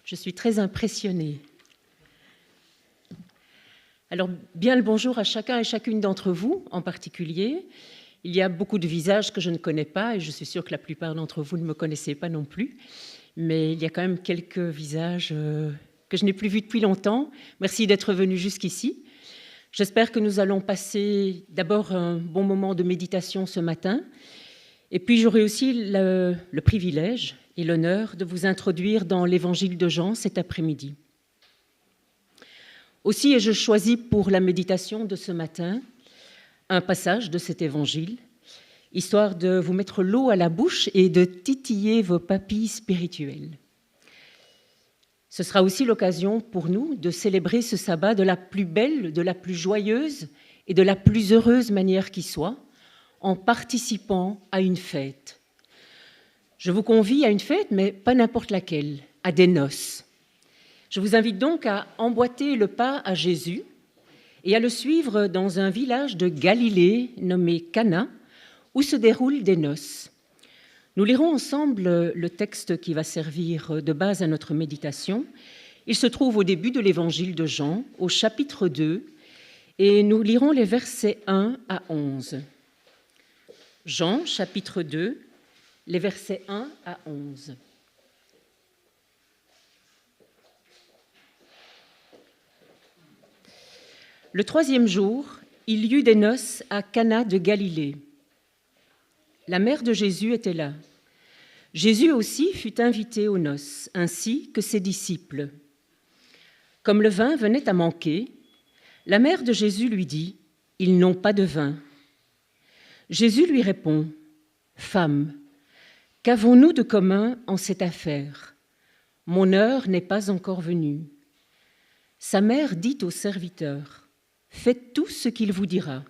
Je suis très impressionnée. Alors, bien le bonjour à chacun et chacune d'entre vous en particulier. Il y a beaucoup de visages que je ne connais pas et je suis sûre que la plupart d'entre vous ne me connaissez pas non plus. Mais il y a quand même quelques visages que je n'ai plus vus depuis longtemps. Merci d'être venus jusqu'ici. J'espère que nous allons passer d'abord un bon moment de méditation ce matin. Et puis j'aurai aussi le privilège et l'honneur de vous introduire dans l'évangile de Jean cet après-midi. Aussi ai-je choisi pour la méditation de ce matin un passage de cet évangile, histoire de vous mettre l'eau à la bouche et de titiller vos papilles spirituelles. Ce sera aussi l'occasion pour nous de célébrer ce sabbat de la plus belle, de la plus joyeuse et de la plus heureuse manière qui soit, en participant à une fête. Je vous convie à une fête, mais pas n'importe laquelle, à des noces. Je vous invite donc à emboîter le pas à Jésus et à le suivre dans un village de Galilée nommé Cana, où se déroulent des noces. Nous lirons ensemble le texte qui va servir de base à notre méditation. Il se trouve au début de l'évangile de Jean, au chapitre 2, et nous lirons les versets 1 à 11. Jean, chapitre 2, les versets 1 à 11. Le troisième jour, il y eut des noces à Cana de Galilée. La mère de Jésus était là. Jésus aussi fut invité aux noces, ainsi que ses disciples. Comme le vin venait à manquer, la mère de Jésus lui dit : « Ils n'ont pas de vin. » Jésus lui répond : « Femme, qu'avons-nous de commun en cette affaire ? Mon heure n'est pas encore venue. » Sa mère dit au serviteur : « Faites tout ce qu'il vous dira. »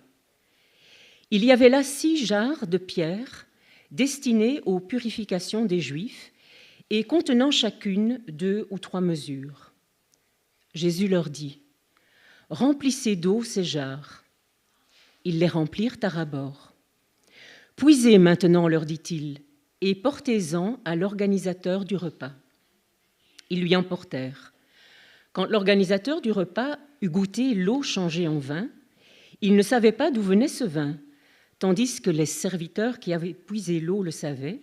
Il y avait là 6 jarres de pierre destinées aux purifications des Juifs et contenant chacune 2 ou 3 mesures. Jésus leur dit : « Remplissez d'eau ces jarres. » Ils les remplirent à ras-bord. « Puisez maintenant, leur dit-il, et portez-en à l'organisateur du repas. » Ils lui emportèrent. Quand l'organisateur du repas eut goûté l'eau changée en vin, il ne savait pas d'où venait ce vin, tandis que les serviteurs qui avaient puisé l'eau le savaient.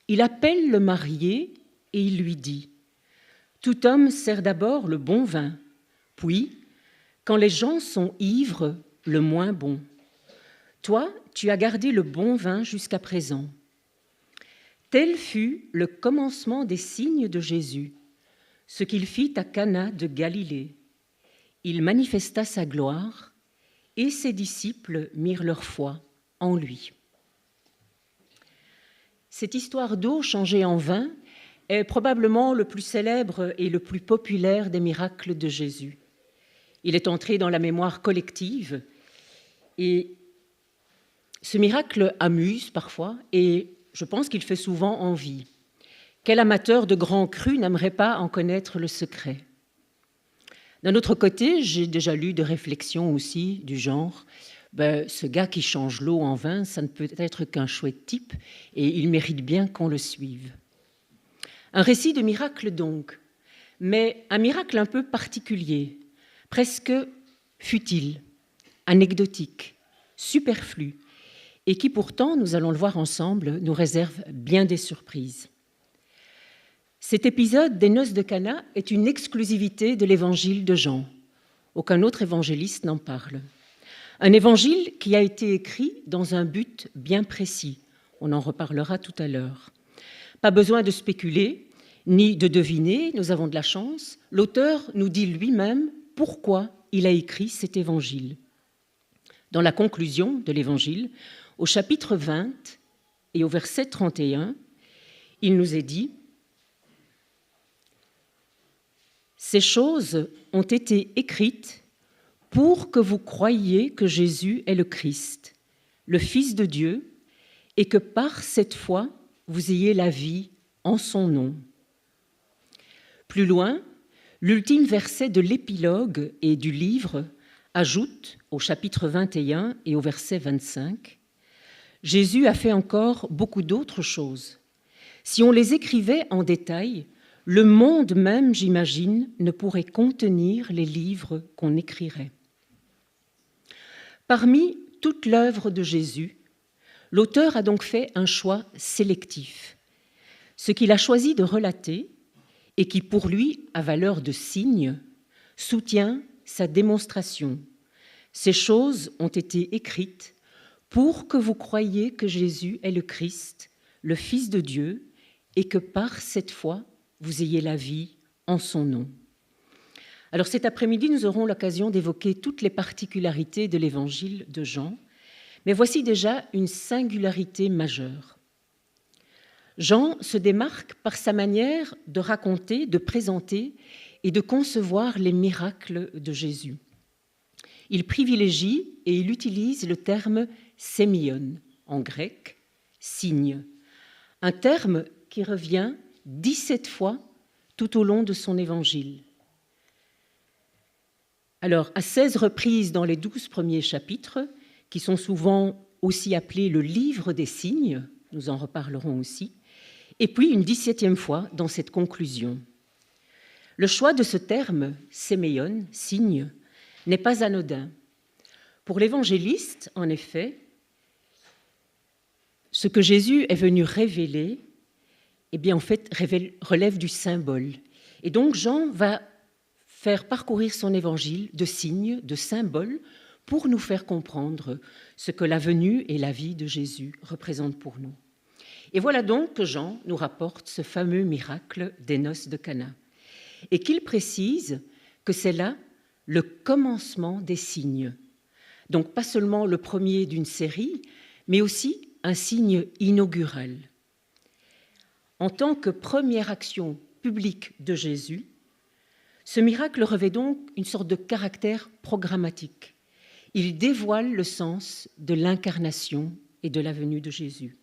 Il appelle le marié et il lui dit : « Tout homme sert d'abord le bon vin, puis, quand les gens sont ivres, le moins bon. Toi, tu as gardé le bon vin jusqu'à présent. » Tel fut le commencement des signes de Jésus, ce qu'il fit à Cana de Galilée. Il manifesta sa gloire et ses disciples mirent leur foi en lui. Cette histoire d'eau changée en vin est probablement le plus célèbre et le plus populaire des miracles de Jésus. Il est entré dans la mémoire collective et ce miracle amuse parfois et je pense qu'il fait souvent envie. Quel amateur de grands crus n'aimerait pas en connaître le secret ? D'un autre côté, j'ai déjà lu des réflexions aussi du genre ce gars qui change l'eau en vin, ça ne peut être qu'un chouette type et il mérite bien qu'on le suive. Un récit de miracle donc, mais un miracle un peu particulier, presque futile, anecdotique, superflu, et qui pourtant, nous allons le voir ensemble, nous réserve bien des surprises. Cet épisode des noces de Cana est une exclusivité de l'évangile de Jean. Aucun autre évangéliste n'en parle. Un évangile qui a été écrit dans un but bien précis. On en reparlera tout à l'heure. Pas besoin de spéculer, ni de deviner, nous avons de la chance. L'auteur nous dit lui-même pourquoi il a écrit cet évangile. Dans la conclusion de l'évangile, au chapitre 20 et au verset 31, il nous est dit : « Ces choses ont été écrites pour que vous croyiez que Jésus est le Christ, le Fils de Dieu, et que par cette foi, vous ayez la vie en son nom. » Plus loin, l'ultime verset de l'épilogue et du livre ajoute, au chapitre 21 et au verset 25, « Jésus a fait encore beaucoup d'autres choses. Si on les écrivait en détail, Le monde même, j'imagine, ne pourrait contenir les livres qu'on écrirait. Parmi toute l'œuvre de Jésus, l'auteur a donc fait un choix sélectif. Ce qu'il a choisi de relater, et qui pour lui a valeur de signe, soutient sa démonstration. Ces choses ont été écrites pour que vous croyiez que Jésus est le Christ, le Fils de Dieu, et que par cette foi, vous ayez la vie en son nom. Alors cet après-midi, nous aurons l'occasion d'évoquer toutes les particularités de l'évangile de Jean, mais voici déjà une singularité majeure. Jean se démarque par sa manière de raconter, de présenter et de concevoir les miracles de Jésus. Il privilégie et il utilise le terme sémion, en grec, signe, un terme qui revient 17 fois tout au long de son évangile. Alors, à 16 reprises dans les 12 premiers chapitres, qui sont souvent aussi appelés le livre des signes, nous en reparlerons aussi, et puis une 17e fois dans cette conclusion. Le choix de ce terme, séméon, signe, n'est pas anodin. Pour l'évangéliste, en effet, ce que Jésus est venu révéler, eh bien, en fait, relève du symbole. Et donc, Jean va faire parcourir son évangile de signes, de symboles, pour nous faire comprendre ce que la venue et la vie de Jésus représentent pour nous. Et voilà donc que Jean nous rapporte ce fameux miracle des noces de Cana, et qu'il précise que c'est là le commencement des signes. Donc, pas seulement le premier d'une série, mais aussi un signe inaugural. En tant que première action publique de Jésus, ce miracle revêt donc une sorte de caractère programmatique. Il dévoile le sens de l'incarnation et de la venue de Jésus.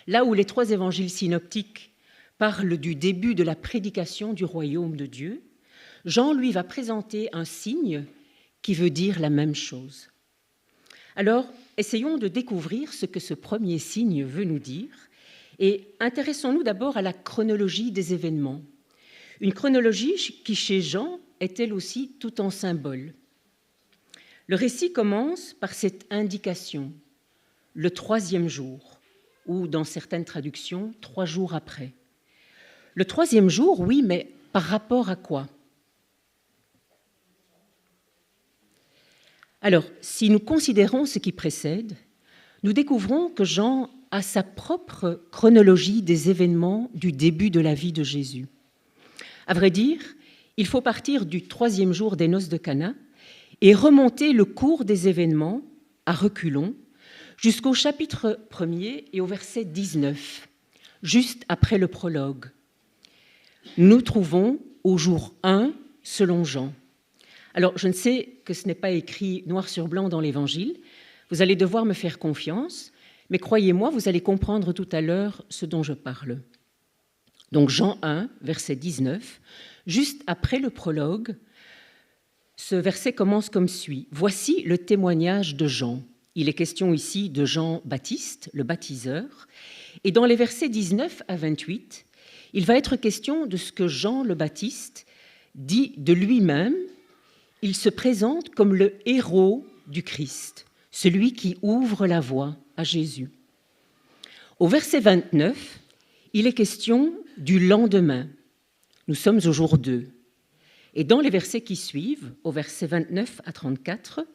Là où les 3 évangiles synoptiques parlent du début de la prédication du royaume de Dieu, Jean, lui, va présenter un signe qui veut dire la même chose. Alors, essayons de découvrir ce que ce premier signe veut nous dire et intéressons-nous d'abord à la chronologie des événements. Une chronologie qui, chez Jean, est elle aussi tout en symbole. Le récit commence par cette indication, le 3e jour, ou dans certaines traductions, 3 jours après. Le 3e jour, oui, mais par rapport à quoi ? Alors, si nous considérons ce qui précède, nous découvrons que Jean a sa propre chronologie des événements du début de la vie de Jésus. À vrai dire, il faut partir du 3e jour des noces de Cana et remonter le cours des événements à reculons jusqu'au chapitre 1er et au verset 19, juste après le prologue. Nous trouvons au jour 1 selon Jean. Alors, je ne sais que ce n'est pas écrit noir sur blanc dans l'Évangile. Vous allez devoir me faire confiance, mais croyez-moi, vous allez comprendre tout à l'heure ce dont je parle. Donc, Jean 1, verset 19, juste après le prologue, ce verset commence comme suit. « Voici le témoignage de Jean ». Il est question ici de Jean-Baptiste, le baptiseur. Et dans les versets 19 à 28, il va être question de ce que Jean le Baptiste dit de lui-même. Il se présente comme le héros du Christ, celui qui ouvre la voie à Jésus. Au verset 29, il est question du lendemain. Nous sommes au jour 2. Et dans les versets qui suivent, au verset 29 à 34,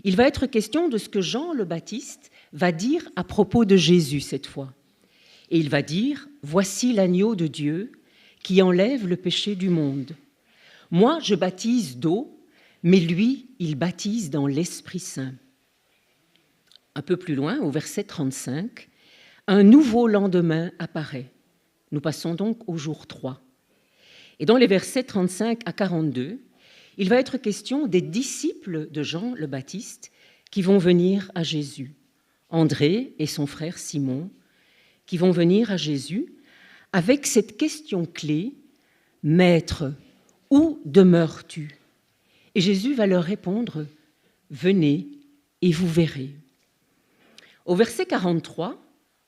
il va être question de ce que Jean le Baptiste va dire à propos de Jésus cette fois. Et il va dire « Voici l'agneau de Dieu qui enlève le péché du monde. Moi, je baptise d'eau, mais lui, il baptise dans l'Esprit Saint. » Un peu plus loin, au verset 35, un nouveau lendemain apparaît. Nous passons donc au jour 3. Et dans les versets 35 à 42, il va être question des disciples de Jean le Baptiste qui vont venir à Jésus. André et son frère Simon, qui vont venir à Jésus avec cette question clé, « Maître, où demeures-tu » Et Jésus va leur répondre « Venez et vous verrez ». Au verset 43,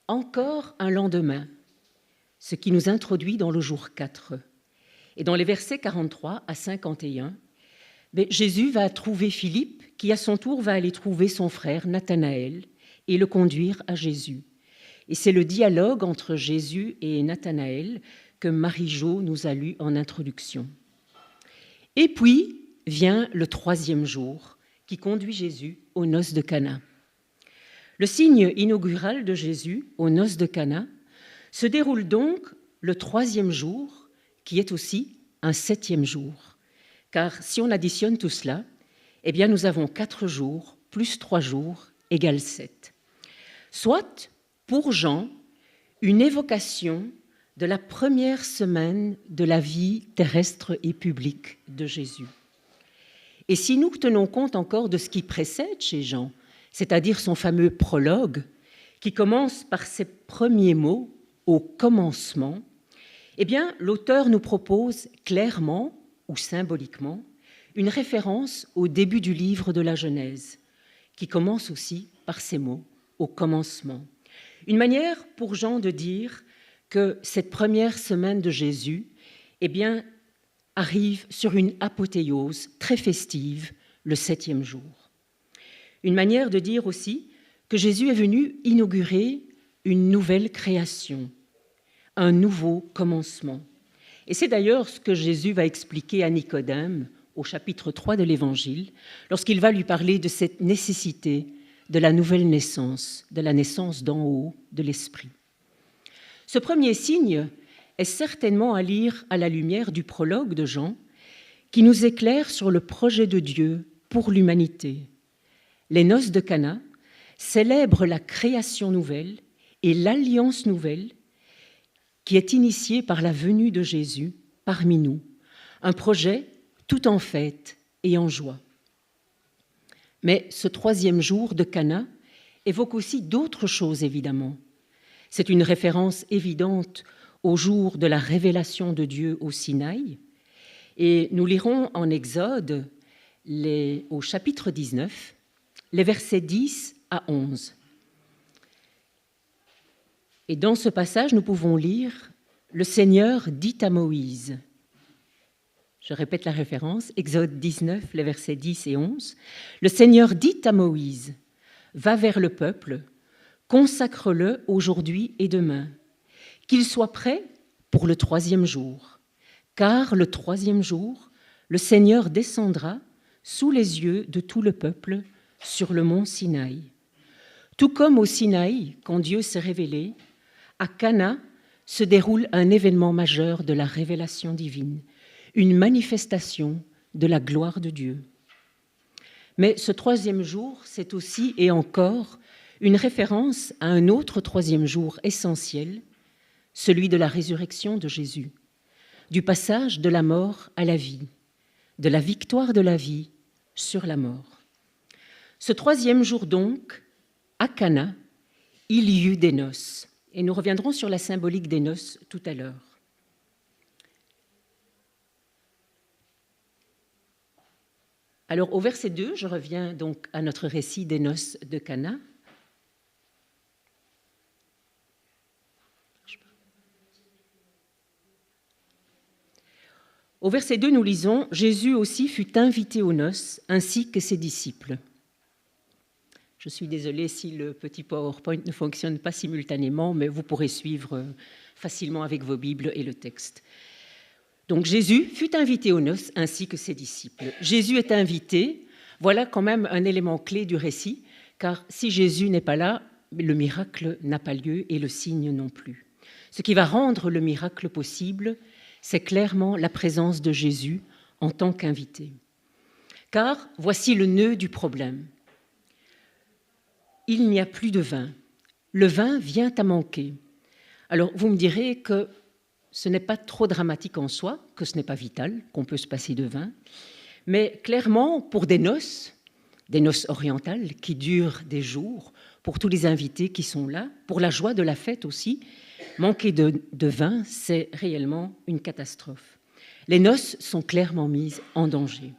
encore un lendemain. ce qui nous introduit dans le jour 4. Et dans les versets 43 à 51, Jésus va trouver Philippe, qui à son tour va aller trouver son frère Nathanaël et le conduire à Jésus. Et c'est le dialogue entre Jésus et Nathanaël que Marie-Jo nous a lu en introduction. Et puis vient le 3e jour, qui conduit Jésus aux noces de Cana. Le signe inaugural de Jésus aux noces de Cana se déroule donc le 3e jour, qui est aussi un 7e jour. Car si on additionne tout cela, eh bien nous avons 4 jours plus 3 jours égale 7. Soit, pour Jean, une évocation de la première semaine de la vie terrestre et publique de Jésus. Et si nous tenons compte encore de ce qui précède chez Jean, c'est-à-dire son fameux prologue, qui commence par ses premiers mots « au commencement », eh bien, l'auteur nous propose clairement ou symboliquement une référence au début du livre de la Genèse, qui commence aussi par ces mots « au commencement ». Une manière pour Jean de dire que cette première semaine de Jésus, eh bien, arrive sur une apothéose très festive, le 7e jour. Une manière de dire aussi que Jésus est venu inaugurer une nouvelle création, un nouveau commencement. Et c'est d'ailleurs ce que Jésus va expliquer à Nicodème au chapitre 3 de l'Évangile, lorsqu'il va lui parler de cette nécessité de la nouvelle naissance, de la naissance d'en haut, de l'Esprit. Ce premier signe est certainement à lire à la lumière du prologue de Jean, qui nous éclaire sur le projet de Dieu pour l'humanité. Les noces de Cana célèbrent la création nouvelle et l'alliance nouvelle qui est initiée par la venue de Jésus parmi nous, un projet tout en fête et en joie. Mais ce 3e jour de Cana évoque aussi d'autres choses, évidemment. C'est une référence évidente au jour de la révélation de Dieu au Sinaï. Et nous lirons en Exode, au chapitre 19, les versets 10 à 11. Et dans ce passage, nous pouvons lire « Le Seigneur dit à Moïse ». Je répète la référence, Exode 19, les versets 10 et 11. « Le Seigneur dit à Moïse, va vers le peuple, consacre-le aujourd'hui et demain, qu'il soit prêt pour le 3e jour. Car le 3e jour, le Seigneur descendra sous les yeux de tout le peuple sur le mont Sinaï. Tout comme au Sinaï, quand Dieu s'est révélé, à Cana se déroule un événement majeur de la révélation divine, une manifestation de la gloire de Dieu. Mais ce 3e jour, c'est aussi et encore une référence à un autre 3e jour essentiel, celui de la résurrection de Jésus, du passage de la mort à la vie, de la victoire de la vie sur la mort. Ce 3e jour donc, à Cana, il y eut des noces. Et nous reviendrons sur la symbolique des noces tout à l'heure. Alors au verset 2, je reviens donc à notre récit des noces de Cana. Au verset 2, nous lisons « Jésus aussi fut invité aux noces, ainsi que ses disciples ». Je suis désolée si le petit PowerPoint ne fonctionne pas simultanément, mais vous pourrez suivre facilement avec vos Bibles et le texte. Donc Jésus fut invité aux noces, ainsi que ses disciples. Jésus est invité, voilà quand même un élément clé du récit, car si Jésus n'est pas là, le miracle n'a pas lieu et le signe non plus. Ce qui va rendre le miracle possible, c'est clairement la présence de Jésus en tant qu'invité. Car voici le nœud du problème. Il n'y a plus de vin. Le vin vient à manquer. Alors, vous me direz que ce n'est pas trop dramatique en soi, que ce n'est pas vital, qu'on peut se passer de vin, mais clairement, pour des noces orientales qui durent des jours, pour tous les invités qui sont là, pour la joie de la fête aussi, manquer de vin, c'est réellement une catastrophe. Les noces sont clairement mises en danger.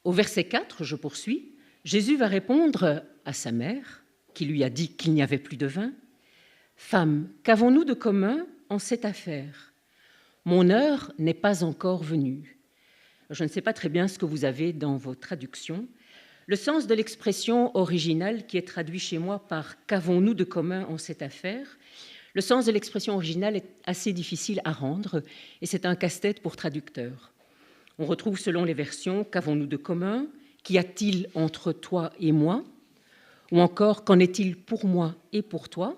Au verset 4, je poursuis, Jésus va répondre à sa mère, qui lui a dit qu'il n'y avait plus de vin. « Femme, qu'avons-nous de commun en cette affaire ? Mon heure n'est pas encore venue. » Je ne sais pas très bien ce que vous avez dans vos traductions. Le sens de l'expression originale qui est traduit chez moi par « qu'avons-nous de commun en cette affaire ?» Le sens de l'expression originale est assez difficile à rendre et c'est un casse-tête pour traducteurs. On retrouve selon les versions « qu'avons-nous de commun ?» « Qu'y a-t-il entre toi et moi ?» ou encore « qu'en est-il pour moi et pour toi ?»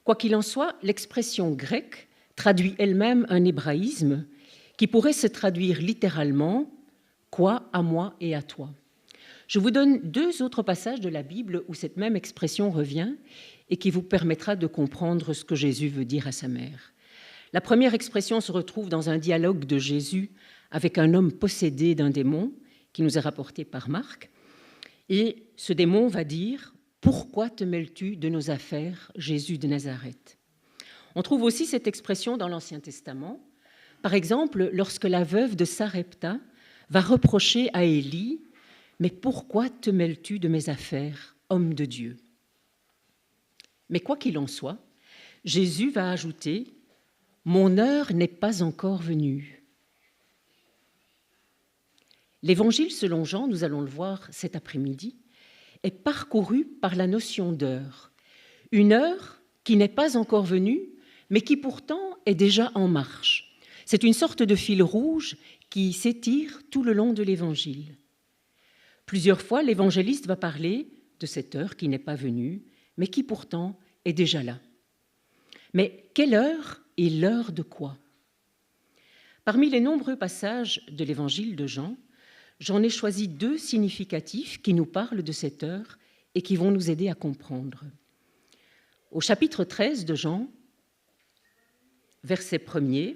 Quoi qu'il en soit, l'expression grecque traduit elle-même un hébraïsme qui pourrait se traduire littéralement « quoi à moi et à toi ». Je vous donne 2 autres passages de la Bible où cette même expression revient et qui vous permettra de comprendre ce que Jésus veut dire à sa mère. La première expression se retrouve dans un dialogue de Jésus avec un homme possédé d'un démon qui nous est rapporté par Marc. Et ce démon va dire « Pourquoi te mêles-tu de nos affaires, Jésus de Nazareth ?» On trouve aussi cette expression dans l'Ancien Testament. Par exemple, lorsque la veuve de Sarepta va reprocher à Élie « Mais pourquoi te mêles-tu de mes affaires, homme de Dieu ?» Mais quoi qu'il en soit, Jésus va ajouter « Mon heure n'est pas encore venue. » L'Évangile selon Jean, nous allons le voir cet après-midi, est parcouru par la notion d'heure. Une heure qui n'est pas encore venue, mais qui pourtant est déjà en marche. C'est une sorte de fil rouge qui s'étire tout le long de l'Évangile. Plusieurs fois, l'évangéliste va parler de cette heure qui n'est pas venue, mais qui pourtant est déjà là. Mais quelle heure et l'heure de quoi ? Parmi les nombreux passages de l'Évangile de Jean, j'en ai choisi 2 significatifs qui nous parlent de cette heure et qui vont nous aider à comprendre. Au chapitre 13 de Jean, verset 1er,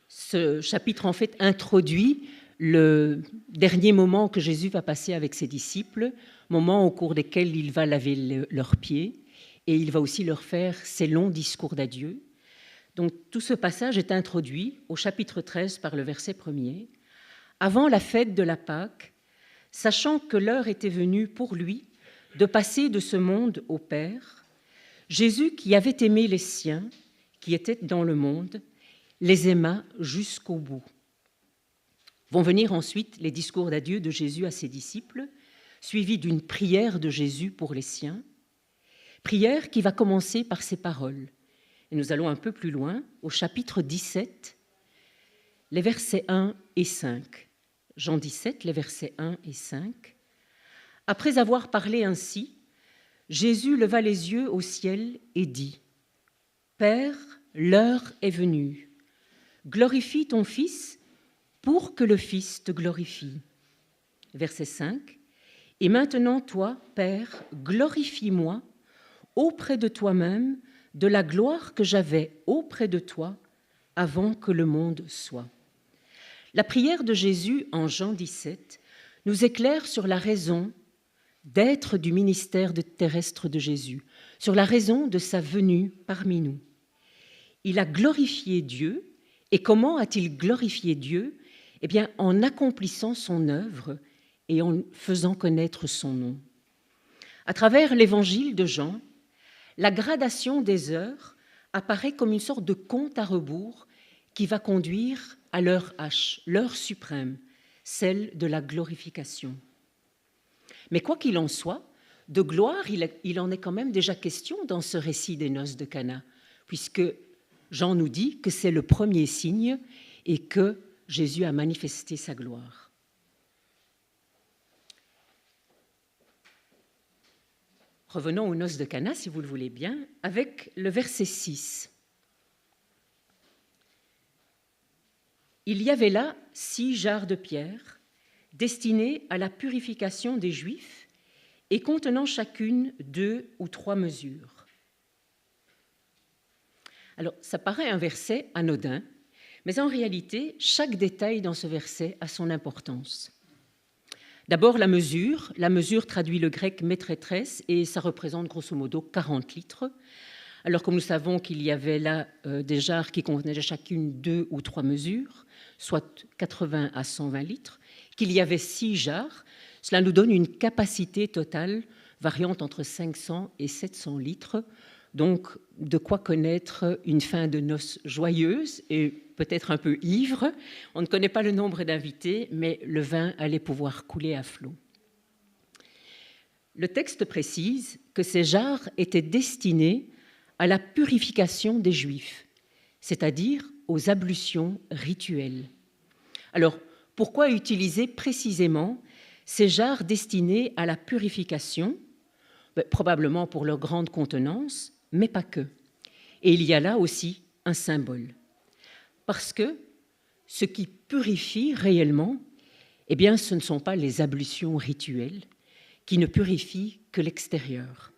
ce chapitre en fait introduit le dernier moment que Jésus va passer avec ses disciples, moment au cours desquels il va laver leurs pieds et il va aussi leur faire ses longs discours d'adieu. Donc tout ce passage est introduit au chapitre 13 par le verset 1er. Avant la fête de la Pâque, sachant que l'heure était venue pour lui de passer de ce monde au Père, Jésus, qui avait aimé les siens, qui étaient dans le monde, les aima jusqu'au bout. Vont venir ensuite les discours d'adieu de Jésus à ses disciples, suivis d'une prière de Jésus pour les siens, prière qui va commencer par ces paroles. Et nous allons un peu plus loin, au chapitre 17, les versets 1 et 5. Jean 17, les versets 1 et 5. « Après avoir parlé ainsi, Jésus leva les yeux au ciel et dit « Père, l'heure est venue. Glorifie ton Fils pour que le Fils te glorifie. » Verset 5. « Et maintenant, toi, Père, glorifie-moi auprès de toi-même de la gloire que j'avais auprès de toi avant que le monde soit. » La prière de Jésus en Jean 17 nous éclaire sur la raison d'être du ministère terrestre de Jésus, sur la raison de sa venue parmi nous. Il a glorifié Dieu, et comment a-t-il glorifié Dieu ? Eh bien, en accomplissant son œuvre et en faisant connaître son nom. À travers l'évangile de Jean, la gradation des heures apparaît comme une sorte de compte à rebours qui va conduire à l'heure H, l'heure suprême, celle de la glorification. Mais quoi qu'il en soit, de gloire, il en est quand même déjà question dans ce récit des noces de Cana, puisque Jean nous dit que c'est le premier signe et que Jésus a manifesté sa gloire. Revenons aux noces de Cana, si vous le voulez bien, avec le verset 6. Il y avait là 6 jarres de pierre destinées à la purification des Juifs et contenant chacune 2 ou 3 mesures. Alors, ça paraît un verset anodin, mais en réalité, chaque détail dans ce verset a son importance. D'abord, la mesure. La mesure traduit le grec maîtresse et ça représente grosso modo 40 litres. Alors, comme nous savons qu'il y avait là des jarres qui contenaient chacune 2 ou 3 mesures, soit 80 à 120 litres, qu'il y avait 6 jarres, cela nous donne une capacité totale variant entre 500 et 700 litres. Donc, de quoi connaître une fin de noces joyeuse et peut-être un peu ivre. On ne connaît pas le nombre d'invités, mais le vin allait pouvoir couler à flot. Le texte précise que ces jarres étaient destinées à la purification des Juifs, c'est-à-dire aux ablutions rituelles. Alors, pourquoi utiliser précisément ces jarres destinées à la purification ? Probablement pour leur grande contenance, mais pas que. Et il y a là aussi un symbole. Parce que ce qui purifie réellement, eh bien, ce ne sont pas les ablutions rituelles qui ne purifient que l'extérieur.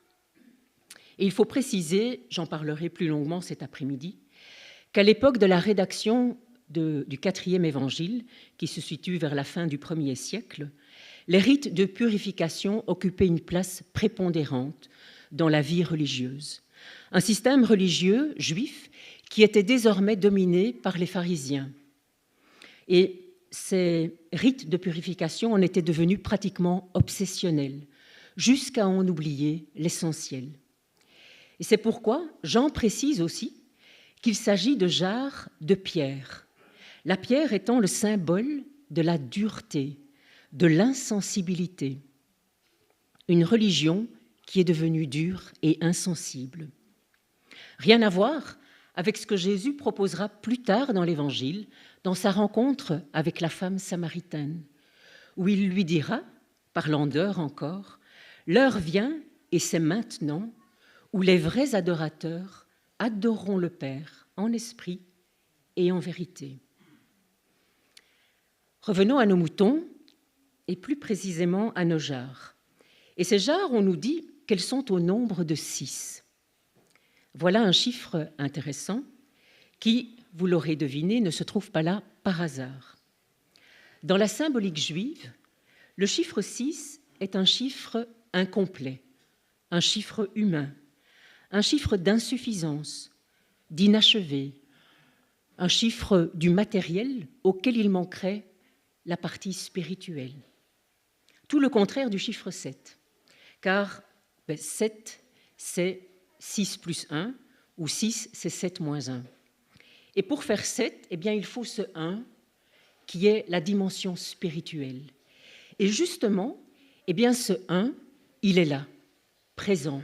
Et il faut préciser, j'en parlerai plus longuement cet après-midi, qu'à l'époque de la rédaction du IVe évangile, qui se situe vers la fin du 1er siècle, les rites de purification occupaient une place prépondérante dans la vie religieuse. Un système religieux juif qui était désormais dominé par les pharisiens. Et ces rites de purification en étaient devenus pratiquement obsessionnels, jusqu'à en oublier l'essentiel. Et c'est pourquoi Jean précise aussi qu'il s'agit de jarres de pierre, la pierre étant le symbole de la dureté, de l'insensibilité, une religion qui est devenue dure et insensible. Rien à voir avec ce que Jésus proposera plus tard dans l'Évangile, dans sa rencontre avec la femme samaritaine, où il lui dira, parlant d'heure encore, « L'heure vient, et c'est maintenant, où les vrais adorateurs adoreront le Père en esprit et en vérité. » Revenons à nos moutons, et plus précisément à nos jarres. Et ces jarres, on nous dit qu'elles sont au nombre de 6. Voilà un chiffre intéressant qui, vous l'aurez deviné, ne se trouve pas là par hasard. Dans la symbolique juive, le chiffre 6 est un chiffre incomplet, un chiffre humain, un chiffre d'insuffisance, d'inachevé, un chiffre du matériel auquel il manquerait la partie spirituelle. Tout le contraire du chiffre 7, car 7, c'est 6 plus 1, ou 6, c'est 7 moins 1. Et pour faire 7, eh bien, il faut ce 1 qui est la dimension spirituelle. Et justement, eh bien, ce 1, il est là, présent,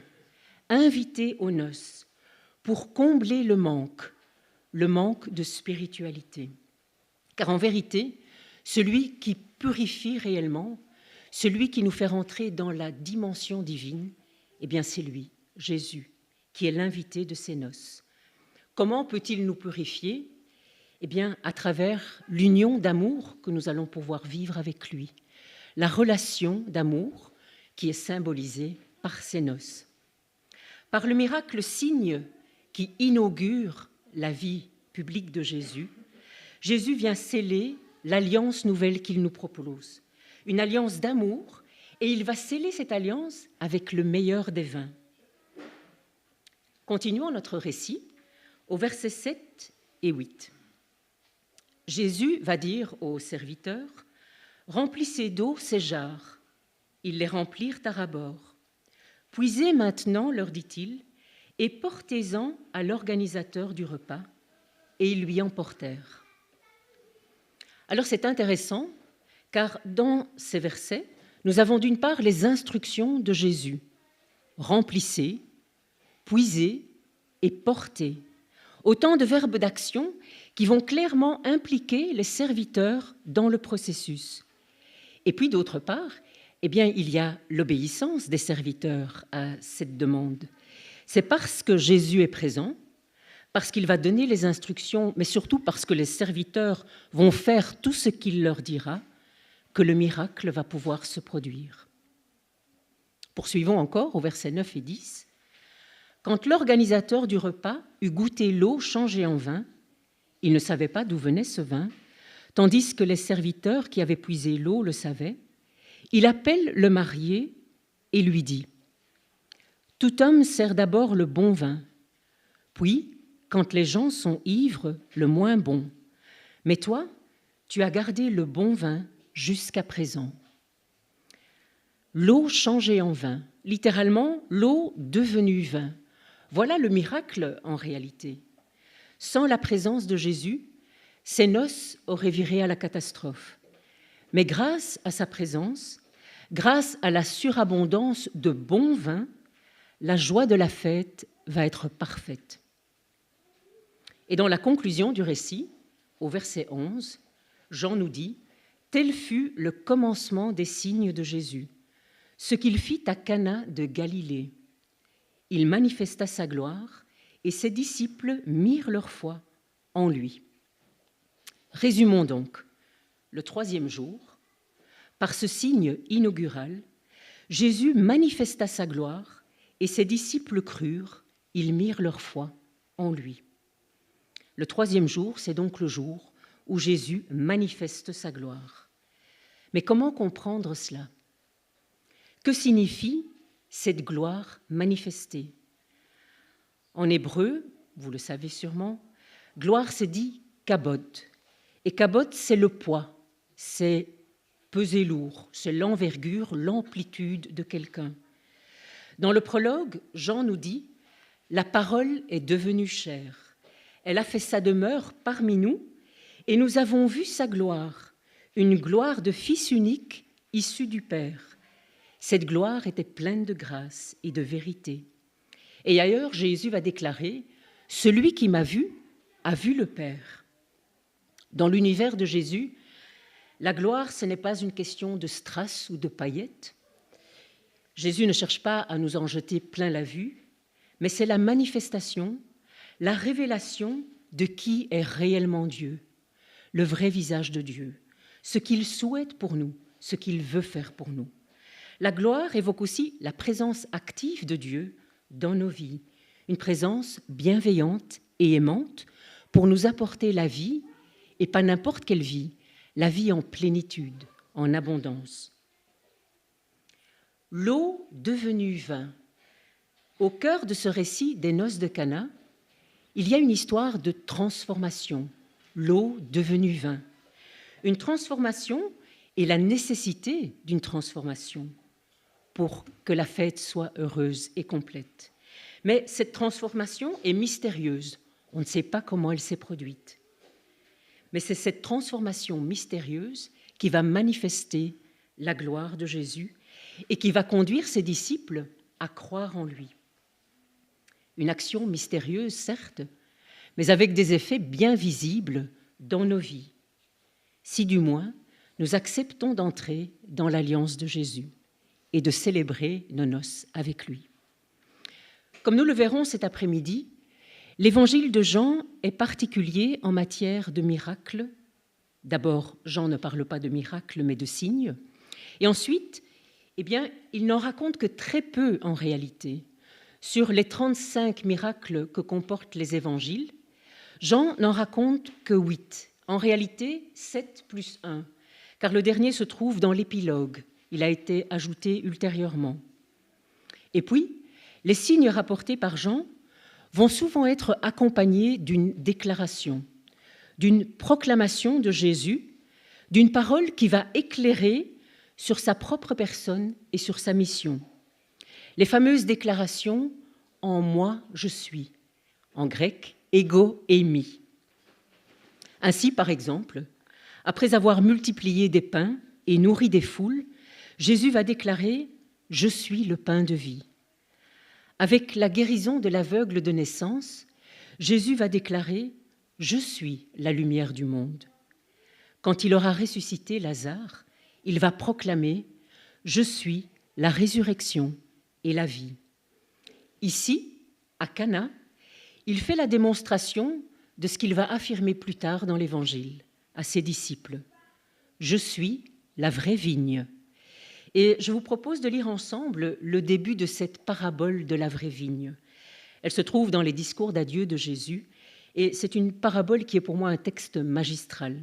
invité aux noces, pour combler le manque de spiritualité. Car en vérité, celui qui purifie réellement, celui qui nous fait rentrer dans la dimension divine, eh bien, c'est lui, Jésus, qui est l'invité de ces noces. Comment peut-il nous purifier ? Eh bien, à travers l'union d'amour que nous allons pouvoir vivre avec lui, la relation d'amour qui est symbolisée par ces noces. Par le miracle signe qui inaugure la vie publique de Jésus, Jésus vient sceller l'alliance nouvelle qu'il nous propose, une alliance d'amour, et il va sceller cette alliance avec le meilleur des vins. Continuons notre récit au versets 7 et 8. Jésus va dire aux serviteurs « Remplissez d'eau ces jarres. » Ils les remplirent à ras-bord. « Puisez maintenant, leur dit-il, et portez-en à l'organisateur du repas. » Et ils lui emportèrent. Alors c'est intéressant, car dans ces versets, nous avons d'une part les instructions de Jésus. Remplissez, puisez et portez. Autant de verbes d'action qui vont clairement impliquer les serviteurs dans le processus. Et puis d'autre part, eh bien, il y a l'obéissance des serviteurs à cette demande. C'est parce que Jésus est présent, parce qu'il va donner les instructions, mais surtout parce que les serviteurs vont faire tout ce qu'il leur dira, que le miracle va pouvoir se produire. Poursuivons encore au versets 9 et 10. Quand l'organisateur du repas eut goûté l'eau changée en vin, il ne savait pas d'où venait ce vin, tandis que les serviteurs qui avaient puisé l'eau le savaient. Il appelle le marié et lui dit « Tout homme sert d'abord le bon vin, puis, quand les gens sont ivres, le moins bon. Mais toi, tu as gardé le bon vin jusqu'à présent. » l'eau changée en vin, littéralement l'eau devenue vin. Voilà le miracle en réalité. Sans la présence de Jésus, ces noces auraient viré à la catastrophe. Mais grâce à sa présence, grâce à la surabondance de bon vin, la joie de la fête va être parfaite. Et dans la conclusion du récit, au verset 11, Jean nous dit « Tel fut le commencement des signes de Jésus, ce qu'il fit à Cana de Galilée. Il manifesta sa gloire et ses disciples mirent leur foi en lui. » Résumons donc. Le troisième jour, par ce signe inaugural, Jésus manifesta sa gloire et ses disciples crurent, ils mirent leur foi en lui. Le troisième jour, c'est donc le jour où Jésus manifeste sa gloire. Mais comment comprendre cela? Que signifie cette gloire manifestée? En hébreu, vous le savez sûrement, gloire se dit kabod. Et kabod, c'est le poids, c'est peser lourd, c'est l'envergure, l'amplitude de quelqu'un. Dans le prologue, Jean nous dit « La parole est devenue chair. Elle a fait sa demeure parmi nous et nous avons vu sa gloire, une gloire de Fils unique issu du Père. Cette gloire était pleine de grâce et de vérité. » Et ailleurs, Jésus va déclarer « Celui qui m'a vu a vu le Père. » Dans l'univers de Jésus, la gloire, ce n'est pas une question de strass ou de paillettes. Jésus ne cherche pas à nous en jeter plein la vue, mais c'est la manifestation, la révélation de qui est réellement Dieu, le vrai visage de Dieu, ce qu'il souhaite pour nous, ce qu'il veut faire pour nous. La gloire évoque aussi la présence active de Dieu dans nos vies, une présence bienveillante et aimante pour nous apporter la vie, et pas n'importe quelle vie, la vie en plénitude, en abondance. L'eau devenue vin. Au cœur de ce récit des noces de Cana, il y a une histoire de transformation, l'eau devenue vin. Une transformation et la nécessité d'une transformation pour que la fête soit heureuse et complète. Mais cette transformation est mystérieuse. On ne sait pas comment elle s'est produite. Mais c'est cette transformation mystérieuse qui va manifester la gloire de Jésus et qui va conduire ses disciples à croire en lui. Une action mystérieuse, certes, mais avec des effets bien visibles dans nos vies, si du moins nous acceptons d'entrer dans l'alliance de Jésus et de célébrer nos noces avec lui. Comme nous le verrons cet après-midi, l'évangile de Jean est particulier en matière de miracles. D'abord, Jean ne parle pas de miracles, mais de signes. Et ensuite, il n'en raconte que très peu en réalité. Sur les 35 miracles que comportent les évangiles, Jean n'en raconte que 8. En réalité, 7 plus 1, car le dernier se trouve dans l'épilogue. Il a été ajouté ultérieurement. Et puis, les signes rapportés par Jean vont souvent être accompagnés d'une déclaration, d'une proclamation de Jésus, d'une parole qui va éclairer sur sa propre personne et sur sa mission. Les fameuses déclarations « En moi je suis », en grec « ego eimi ». Ainsi, par exemple, après avoir multiplié des pains et nourri des foules, Jésus va déclarer « Je suis le pain de vie ». Avec la guérison de l'aveugle de naissance, Jésus va déclarer « Je suis la lumière du monde ». Quand il aura ressuscité Lazare, il va proclamer « Je suis la résurrection et la vie ». Ici, à Cana, il fait la démonstration de ce qu'il va affirmer plus tard dans l'Évangile à ses disciples. « Je suis la vraie vigne ». Et je vous propose de lire ensemble le début de cette parabole de la vraie vigne. Elle se trouve dans les discours d'adieu de Jésus, et c'est une parabole qui est pour moi un texte magistral.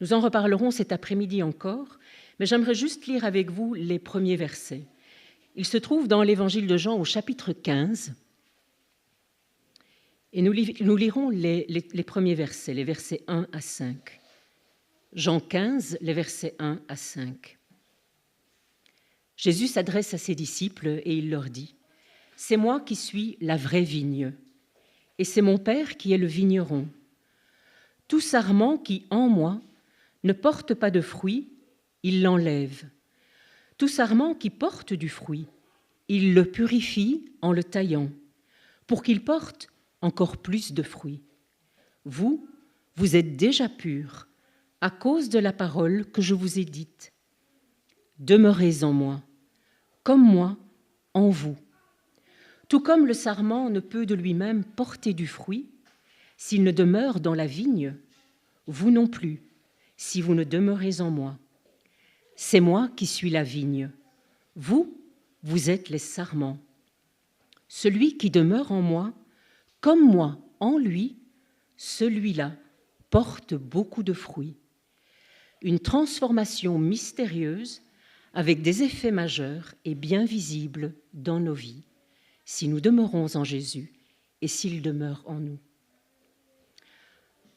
Nous en reparlerons cet après-midi encore, mais j'aimerais juste lire avec vous les premiers versets. Il se trouve dans l'Évangile de Jean au chapitre 15, et nous lirons les premiers versets, les versets 1 à 5. Jean 15, les versets 1 à 5. Jésus s'adresse à ses disciples et il leur dit « C'est moi qui suis la vraie vigne, et c'est mon Père qui est le vigneron. Tout sarment qui, en moi, ne porte pas de fruit, il l'enlève. Tout sarment qui porte du fruit, il le purifie en le taillant, pour qu'il porte encore plus de fruits. Vous, vous êtes déjà purs, à cause de la parole que je vous ai dite. Demeurez en moi, comme moi en vous. Tout comme le sarment ne peut de lui-même porter du fruit, s'il ne demeure dans la vigne, vous non plus, si vous ne demeurez en moi. C'est moi qui suis la vigne. Vous, vous êtes les sarments. Celui qui demeure en moi, comme moi en lui, celui-là porte beaucoup de fruits. Une transformation mystérieuse avec des effets majeurs et bien visibles dans nos vies, si nous demeurons en Jésus et s'il demeure en nous.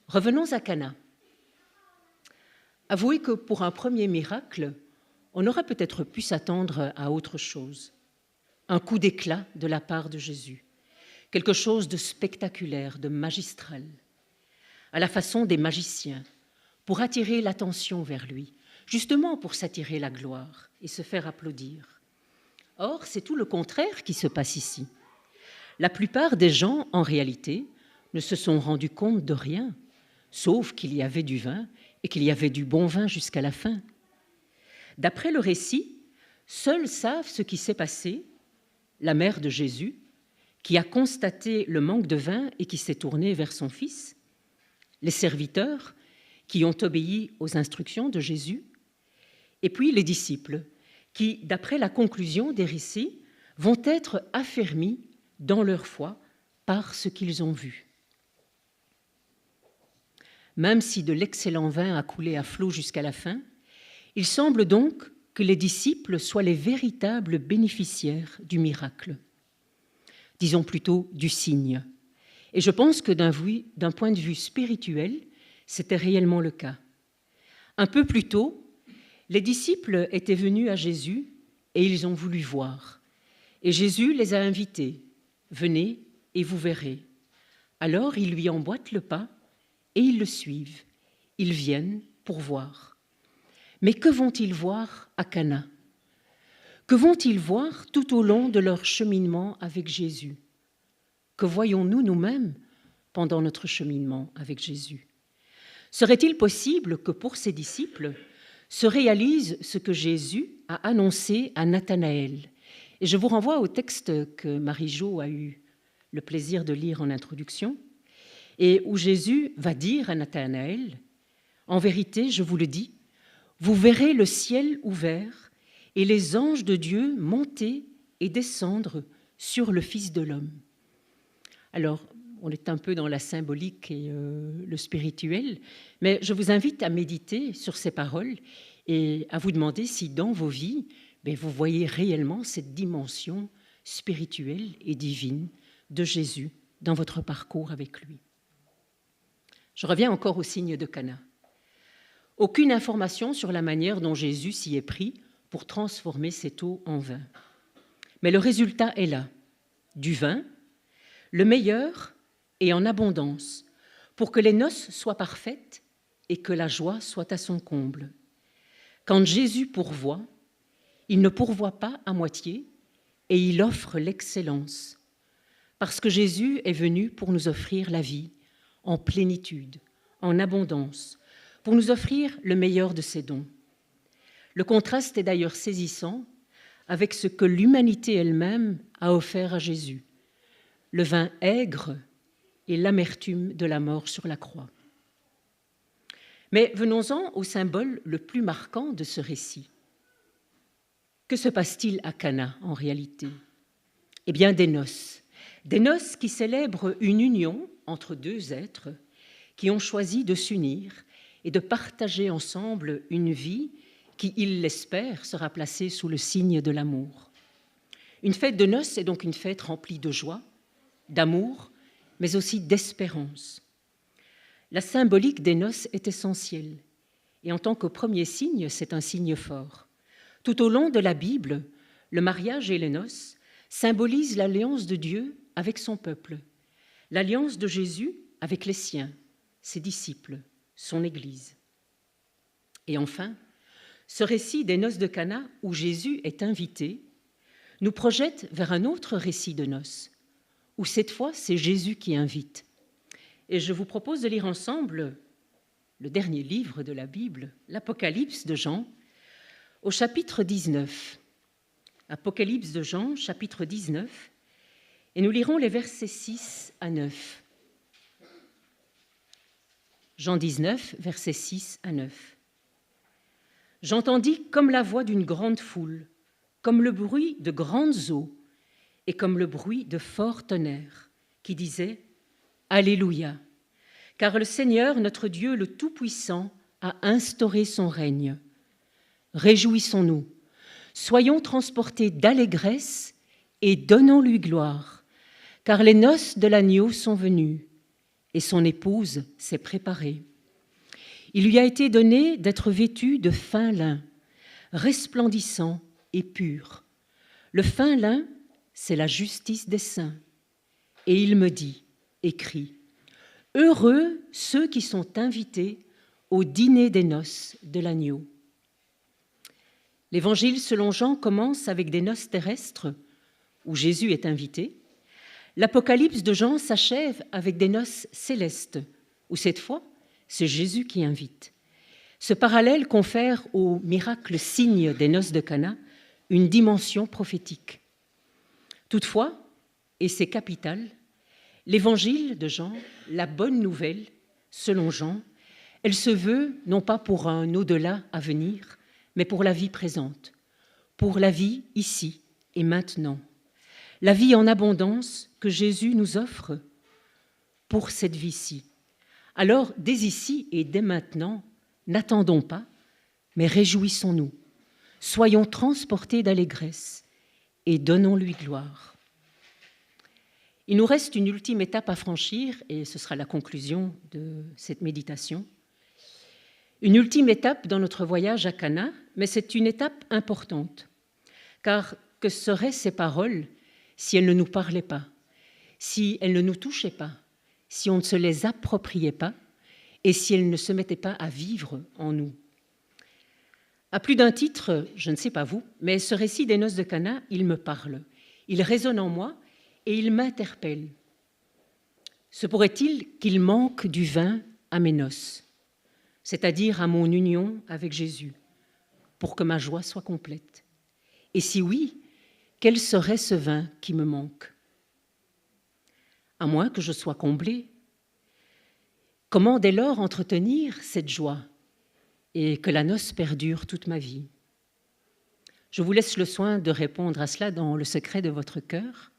Revenons à Cana. Avouez que pour un premier miracle, on aurait peut-être pu s'attendre à autre chose. Un coup d'éclat de la part de Jésus, quelque chose de spectaculaire, de magistral, à la façon des magiciens, pour attirer l'attention vers lui, justement pour s'attirer la gloire et se faire applaudir. Or, c'est tout le contraire qui se passe ici. La plupart des gens, en réalité, ne se sont rendus compte de rien, sauf qu'il y avait du vin et qu'il y avait du bon vin jusqu'à la fin. D'après le récit, seuls savent ce qui s'est passé, la mère de Jésus, qui a constaté le manque de vin et qui s'est tournée vers son fils, les serviteurs qui ont obéi aux instructions de Jésus, et puis les disciples qui, d'après la conclusion des récits, vont être affermis dans leur foi par ce qu'ils ont vu. Même si de l'excellent vin a coulé à flot jusqu'à la fin, il semble donc que les disciples soient les véritables bénéficiaires du miracle, disons plutôt du signe. Et je pense que d'un point de vue spirituel, c'était réellement le cas. Un peu plus tôt, les disciples étaient venus à Jésus et ils ont voulu voir. Et Jésus les a invités. « Venez et vous verrez. » Alors ils lui emboîtent le pas et ils le suivent. Ils viennent pour voir. Mais que vont-ils voir à Cana? Que vont-ils voir tout au long de leur cheminement avec Jésus? Que voyons-nous nous-mêmes pendant notre cheminement avec Jésus? Serait-il possible que pour ses disciples se réalise ce que Jésus a annoncé à Nathanaël? Et je vous renvoie au texte que Marie-Jo a eu le plaisir de lire en introduction, et où Jésus va dire à Nathanaël, « En vérité, je vous le dis, vous verrez le ciel ouvert et les anges de Dieu monter et descendre sur le Fils de l'homme. » Alors, on est un peu dans la symbolique et le spirituel, mais je vous invite à méditer sur ces paroles et à vous demander si dans vos vies, vous voyez réellement cette dimension spirituelle et divine de Jésus dans votre parcours avec lui. Je reviens encore au signe de Cana. Aucune information sur la manière dont Jésus s'y est pris pour transformer cette eau en vin. Mais le résultat est là, du vin, le meilleur et en abondance, pour que les noces soient parfaites et que la joie soit à son comble. Quand Jésus pourvoit, il ne pourvoit pas à moitié et il offre l'excellence, parce que Jésus est venu pour nous offrir la vie en plénitude, en abondance, pour nous offrir le meilleur de ses dons. Le contraste est d'ailleurs saisissant avec ce que l'humanité elle-même a offert à Jésus, le vin aigre et l'amertume de la mort sur la croix. Mais venons-en au symbole le plus marquant de ce récit. Que se passe-t-il à Cana en réalité? Eh bien, des noces qui célèbrent une union entre deux êtres qui ont choisi de s'unir et de partager ensemble une vie qui, ils l'espèrent, sera placée sous le signe de l'amour. Une fête de noces est donc une fête remplie de joie, d'amour, mais aussi d'espérance. La symbolique des noces est essentielle, et en tant que premier signe, c'est un signe fort. Tout au long de la Bible, le mariage et les noces symbolisent l'alliance de Dieu avec son peuple, l'alliance de Jésus avec les siens, ses disciples, son Église. Et enfin, ce récit des noces de Cana où Jésus est invité nous projette vers un autre récit de noces, où cette fois c'est Jésus qui invite. Et je vous propose de lire ensemble le dernier livre de la Bible, l'Apocalypse de Jean, au chapitre 19. Apocalypse de Jean, chapitre 19, et nous lirons les versets 6 à 9. Jean 19, versets 6 à 9. J'entendis comme la voix d'une grande foule, comme le bruit de grandes eaux et comme le bruit de forts tonnerres, qui disaient « Alléluia ! Car le Seigneur, notre Dieu, le Tout-Puissant, a instauré son règne. Réjouissons-nous, soyons transportés d'allégresse et donnons-lui gloire, car les noces de l'agneau sont venues et son épouse s'est préparée. Il lui a été donné d'être vêtu de fin lin, resplendissant et pur. Le fin lin, c'est la justice des saints. Et il me dit, écrit, « Heureux ceux qui sont invités au dîner des noces de l'agneau. » L'Évangile selon Jean commence avec des noces terrestres, où Jésus est invité. L'Apocalypse de Jean s'achève avec des noces célestes, où cette fois, c'est Jésus qui invite. Ce parallèle confère au miracle signe des noces de Cana une dimension prophétique. Toutefois, et c'est capital, l'Évangile de Jean, la bonne nouvelle, selon Jean, elle se veut non pas pour un au-delà à venir, mais pour la vie présente, pour la vie ici et maintenant, la vie en abondance que Jésus nous offre pour cette vie-ci. Alors, dès ici et dès maintenant, n'attendons pas, mais réjouissons-nous, soyons transportés d'allégresse et donnons-lui gloire. Il nous reste une ultime étape à franchir, et ce sera la conclusion de cette méditation. Une ultime étape dans notre voyage à Cana, mais c'est une étape importante, car que seraient ces paroles si elles ne nous parlaient pas, si elles ne nous touchaient pas, si on ne se les appropriait pas et si elles ne se mettaient pas à vivre en nous. À plus d'un titre, je ne sais pas vous, mais ce récit des noces de Cana, il me parle, il résonne en moi et il m'interpelle. Se pourrait-il qu'il manque du vin à mes noces, c'est-à-dire à mon union avec Jésus, pour que ma joie soit complète? Et si oui, quel serait ce vin qui me manque? À moins que je sois comblée. Comment dès lors entretenir cette joie et que la noce perdure toute ma vie? Je vous laisse le soin de répondre à cela dans le secret de votre cœur,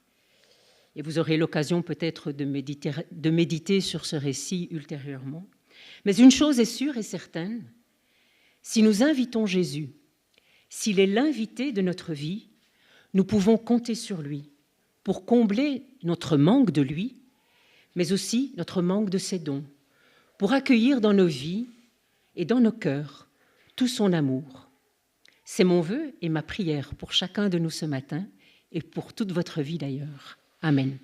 et vous aurez l'occasion peut-être de méditer sur ce récit ultérieurement. Mais une chose est sûre et certaine, si nous invitons Jésus, s'il est l'invité de notre vie, nous pouvons compter sur lui pour combler notre manque de lui, mais aussi notre manque de ses dons, pour accueillir dans nos vies et dans nos cœurs tout son amour. C'est mon vœu et ma prière pour chacun de nous ce matin et pour toute votre vie d'ailleurs. Amen.